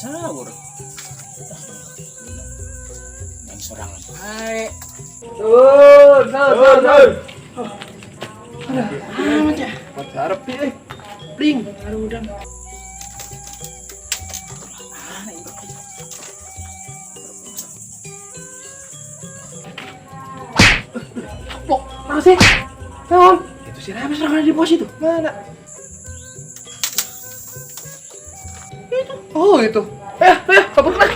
sahur. Yang serangan. Hai. Harap nih, bling, udang. Pok, mana sih? Naon? Itu si Rame serangan di pos itu. Mana? Itu. Oh, itu. Kabur lah.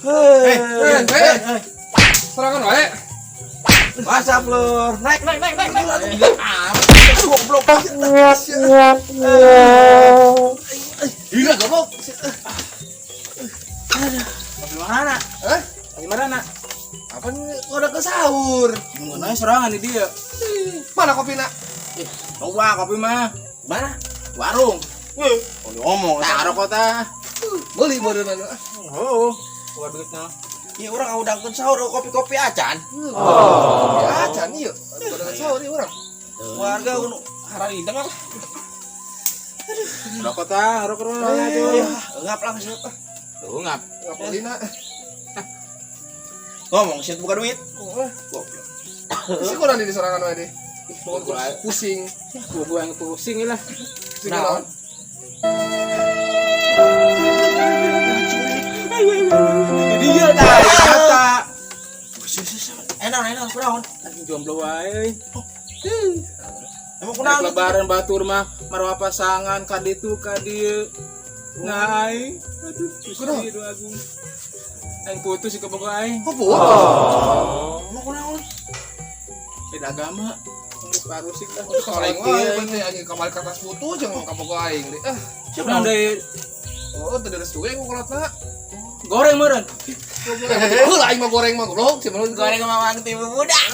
Hei. Serangan wae. Masa Flor, naik. Goblok. Gila goblok. Bagaimana? Bagaimana? Apa nih udah ke sahur? Mengenai serangan di dia. Mana kopi nak? Coba kopi mah. Mana? Warung. Oh, ngomong. Taruh kota. Beli bodoh nana. Oh, buat duitnya. Iya orang udah ke sahur kopi-kopi acan. Oh. Ya acan iya. Udah ke sahur iya orang. Warga kuno harani dengar. Rokok ta, rokok. Ngap langsung. Tuh ngap. Ngap beli nak. Ngomong sih buka duit. Goblok. Isi kurang di serangan wae deh. Pusing. Gua yang pusing lah. Pusing naon? Dia dah kata. Enak kunaon? Anjing jomblo wae. Emang Kunaon kunaon? lebaran batur mah marwah pasangan kaditu kadieu. Ngai. Aduh, Gusti Doa Agung. Yang putus si kebogo aing. Apa? Oh. Emang kunaon? Beda agama. Parusik lah. Kalau aing mah penting anjing kamar kertas putu jeung kabogo aing deui. Cuman dari Oh, teu direstui ku kolotna. goreng meureun. Heula aing mah goreng mah goblok, si menurut Goreng sama Mang Timu budak.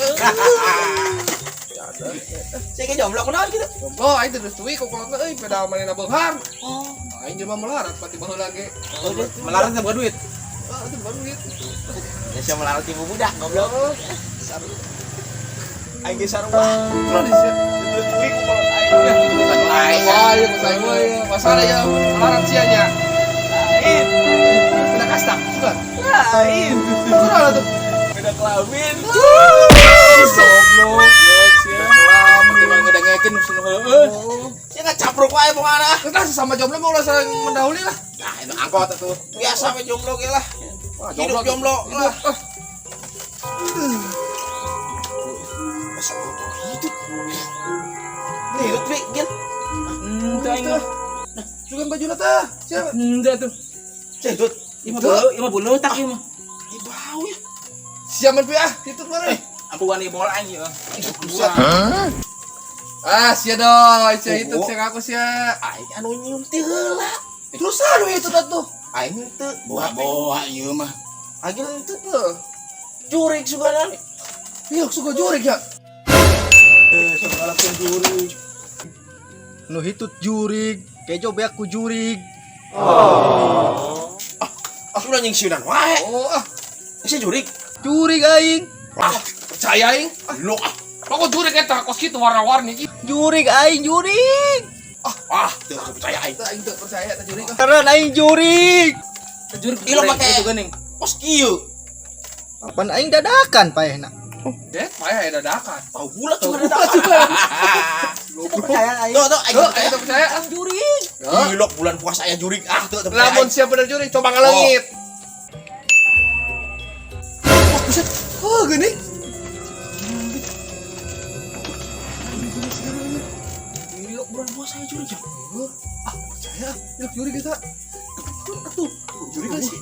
Saya ke jomblo kunaon kitu? Jomblo aing teu direstui ku kolotna euy, beda manehna beunghar. Oh, aing jelema melarat pati baheula ge. Melarat teh buat duit. Itu baru gitu. Ya sia melarat timu budak goblok. Saru. Aing ge sarua. Terus di direstui ku kolot aing. Aing aing masalah ya melarat sia nya. Lain. Kena kastak bukan? Lain. Kunaon tuh? Beda kelamin. Goblok. Sia kelamin mah ngedengekeun sun heueuh. Ya enggak capruk wae pokona. Kita sesama jomblo mau lah saling mendahului lah. Nah, itu angkot atuh. Biasa we jomblo ge lah. Hidup jomblo lah. Hidup we gil. Teu aing mah. Sugan baju na tah. Siapa? Henteu tuh. Cedut. 50 tak ieu mah. Ih bau ya. Siaman pe ah, itu mah. Ampuan ieu bola anjing. Ah, sia doi, sia itu sia aku sia. Aing anu nyium teh heula. Terus anu itu tuh. Aing teu boa ieu mah. Agil itu tuh. Jurik suganan. Iya, suka jurik ya. Segala jurig. Nu hitut jurig, kejo beak ku jurig. Aku udah nyingsiran wae. Oh, isi jurik. Jurig aing. Percaya aing. Lo pokok jurik eta kos kitu warna-warni. Jurig aing jurig. Teu percaya aing. Aing teu percaya eta jurik. Karena aing jurig. Jurik Ilo make itu geuning. kos kieu. Apaan aing dadakan paehna. Payah dadakan. Tahu bulat juga dadakan. Percaya aing. Tuh, aing teu percaya jurik. Gilok bulan puasa aya jurik. Teu Lamun siap bener jurik coba ngalengit. Buset. Oh, gini. Gilok bulan puasa aya jurik. Percaya. Yuk jurik kita. Atuh, jurik sih.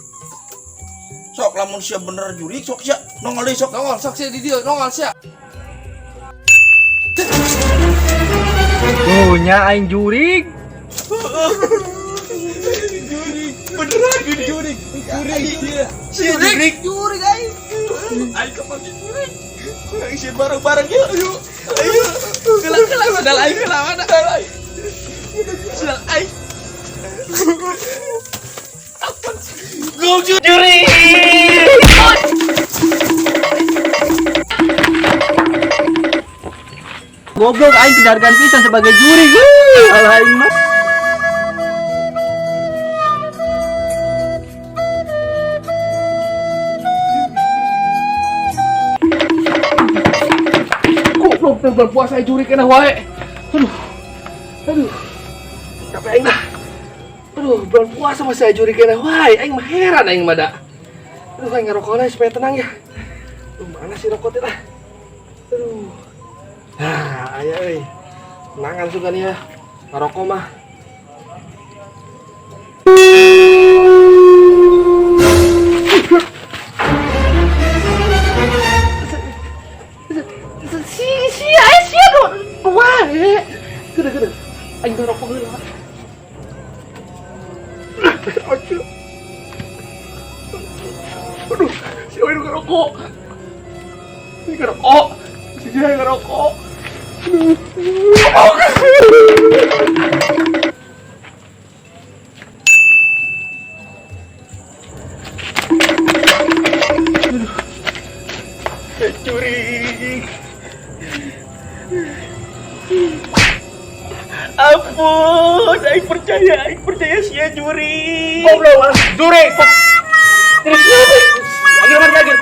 Sok lamun siap bener jurik sok sia nongol deui sok. Nongol sok sia di dieu, nongol sia. Punya aing jurig. Beneran gini jurik. Jurik. Jurig aing. Aing kepake jurik. Aing sieun bareng-bareng yuk. Ayo. Kelang sadal aing kelang mana aing. Sadal aing. Go jurik. goblok aing kedargan pisan sebagai juri. Alah aing mah. Goblok bulan puasa aing juri kena wae. Aduh. Capek aing dah. Aduh, bulan puasa masih aing juri kena wae. Aing mah heran aing mah da. Aduh, aing ngerokoknya supaya tenang ya. Aduh, mana sih rokoknya lah? Aduh. Nah, ayo euy. Tenangan suka nih ya. Ngerokok mah. Sia dong. Wah, gede. Aing ngerokok heula. Aduh, si Oin ngerokok. Ini ngerokok. Si Jaya ngerokok. Curi. Ampun, aing percaya sia juri. Goblok, juri. Ini siapa? Agil.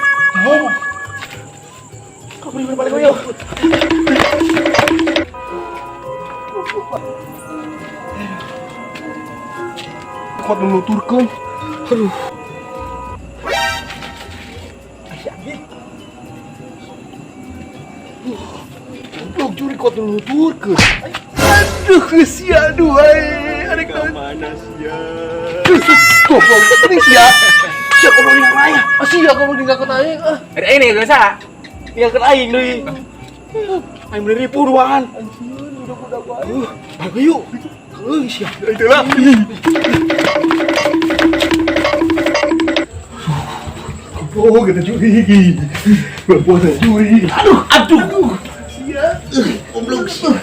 Oh. Kau beri balik ayo. Kuat menuturkan. Aduh. Goblok juri kuat menuturkan. Aduh, sia duai. Ada mana sia? Goblok, ini sia. Sia kalau dengan raya. Sia kalau dengan aing. Ada ini enggak usah. Dia ke aing deui. Aing bener ribu duaan. Anjir, udah baik. Ayo yuk. Euy, sia. Itu lah. Oh, kita juri. Berpuasa juri. Aduh. Sia. Goblok sia.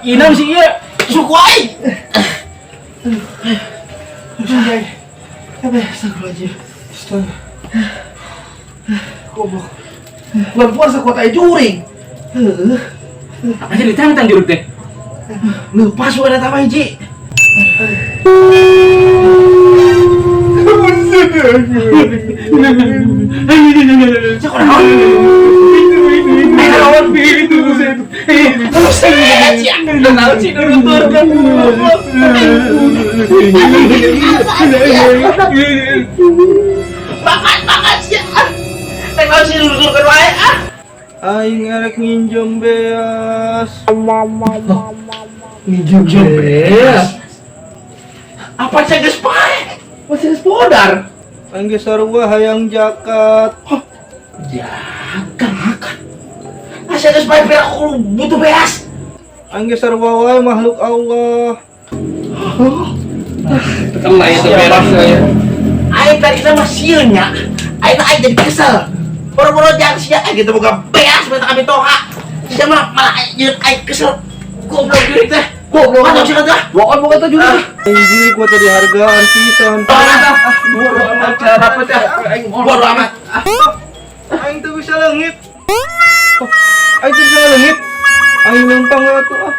Inam sih ieu. Suku aing. Aduh. Apa astagfirullahaladzim. Goblok. Bulan puasa kota juring. Apa sih ditantang juruk teh? Lepas suara tambah hiji. Aing ngarek nginjem beas. Nginjem beas? Apa sih geus pae? Masih geus podar. Aing geus sarua hayang jakat. Jakat. Asa geus pae pira aku butuh beas. Aing geus sarua wae makhluk Allah. Telah itu beas ya. Aing tadi nama sieunnya. Aing jadi kesel. Boro-boro jang sia gitu boga beas mata kami toha. Sia malah jeung aing kesel. Goblok diri teh. Goblok atuh sia teh. Bohong teh juga. Anjir gua tadi hargaan pisan. Acara apa teh? Aing bodo amat. Aing teu bisa leungit. Aing teu bisa leungit. Aing numpang atuh.